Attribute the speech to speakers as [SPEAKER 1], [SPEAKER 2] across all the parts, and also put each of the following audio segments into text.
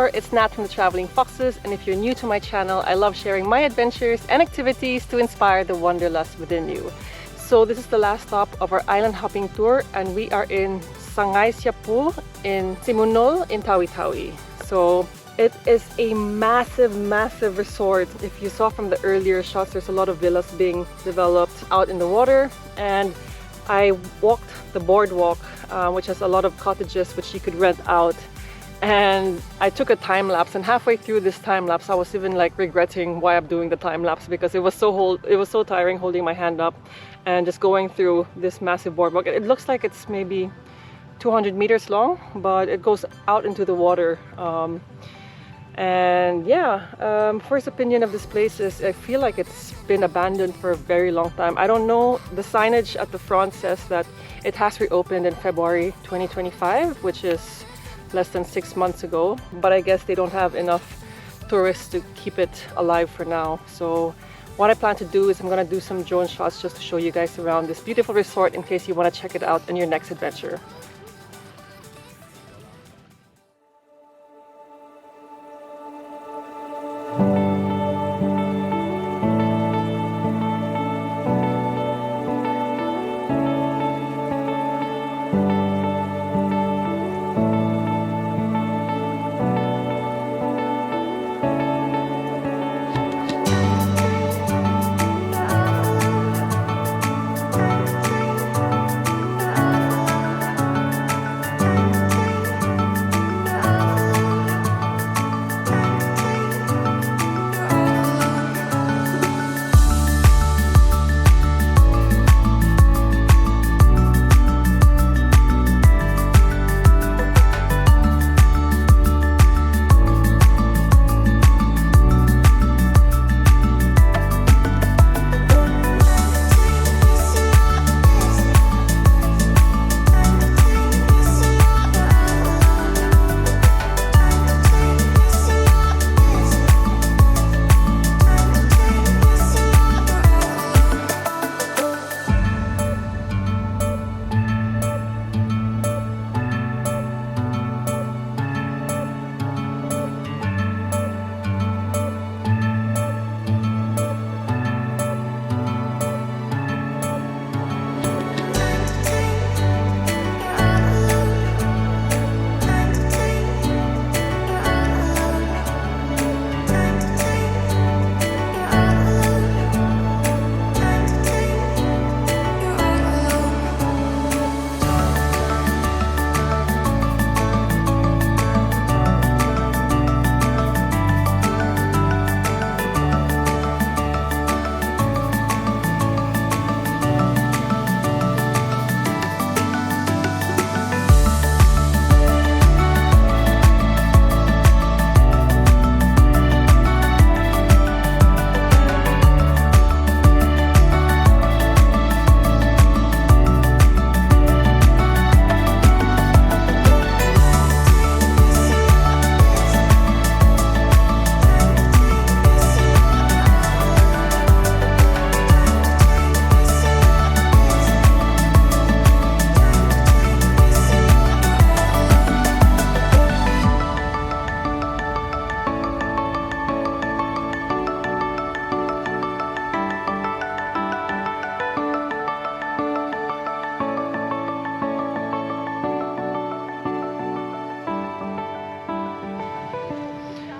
[SPEAKER 1] traveler, it's Nat from the Traveling Foxes, and if you're new to my channel, I love sharing my adventures and activities to inspire the wanderlust within you. So this is the last stop of our island hopping tour, and we are in Sangay Siapo in Simunol in Tawi-Tawi. So it is a massive resort. If you saw from the earlier shots, there's a lot of villas being developed out in the water, and I walked the boardwalk, which has a lot of cottages which you could rent out, and I took a time lapse, and halfway through this time lapse I was even like regretting why I'm doing the time lapse, because it was so tiring holding my hand up and just going through this massive boardwalk. It looks like it's maybe 200 meters long, but it goes out into the water. And yeah, first opinion of this place is I feel like it's been abandoned for a very long time. I don't know, the signage at the front says that it has reopened in February 2025, which is less than 6 months ago, but I guess they don't have enough tourists to keep it alive for now. So what I plan to do is I'm gonna do some drone shots just to show you guys around this beautiful resort in case you want to check it out in your next adventure.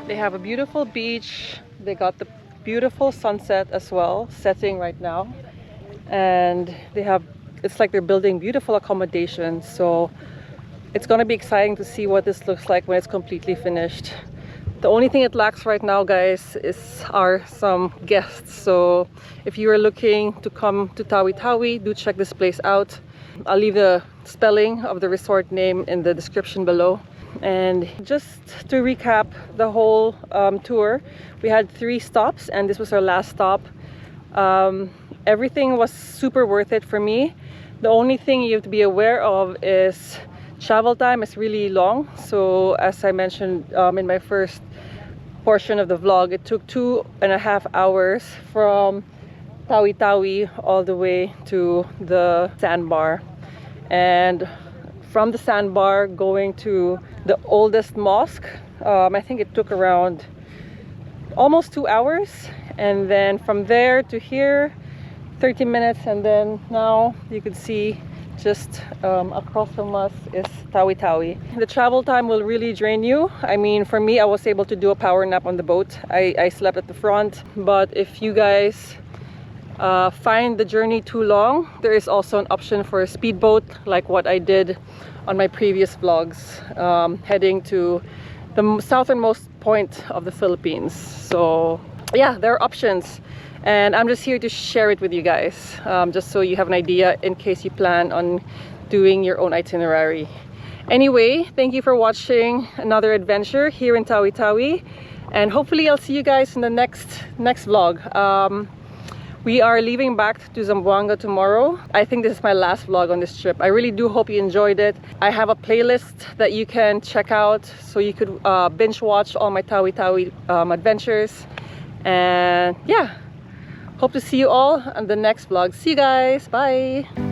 [SPEAKER 1] They have a beautiful beach. They got the beautiful sunset as well, setting right now. And they have, it's like they're building beautiful accommodations. So it's gonna be exciting to see what this looks like when it's completely finished. The only thing it lacks right now, guys, are some guests. So if you are looking to come to Tawi-Tawi, do check this place out. I'll leave the spelling of the resort name in the description below. And just to recap the whole tour, we had 3 stops and this was our last stop. Everything was super worth it for me. The only thing you have to be aware of is travel time is really long. So as I mentioned in my first portion of the vlog, it took 2.5 hours from Tawi-Tawi all the way to the sandbar, and from the sandbar going to the oldest mosque I think it took around almost 2 hours, and then from there to here 30 minutes, and then now you could see just across from us is Tawi-Tawi. The travel time will really drain you. I mean, for me, I was able to do a power nap on the boat. I slept at the front, but if you guys find the journey too long, there is also an option for a speedboat, like what I did on my previous vlogs, heading to the southernmost point of the Philippines. So yeah, there are options, and I'm just here to share it with you guys, just so you have an idea in case you plan on doing your own itinerary. Anyway, thank you for watching another adventure here in Tawi-Tawi, and hopefully I'll see you guys in the next vlog. We are leaving back to Zamboanga tomorrow. I think this is my last vlog on this trip. I really do hope you enjoyed it. I have a playlist that you can check out, so you could binge watch all my Tawi-Tawi adventures. And yeah, hope to see you all on the next vlog. See you guys, bye!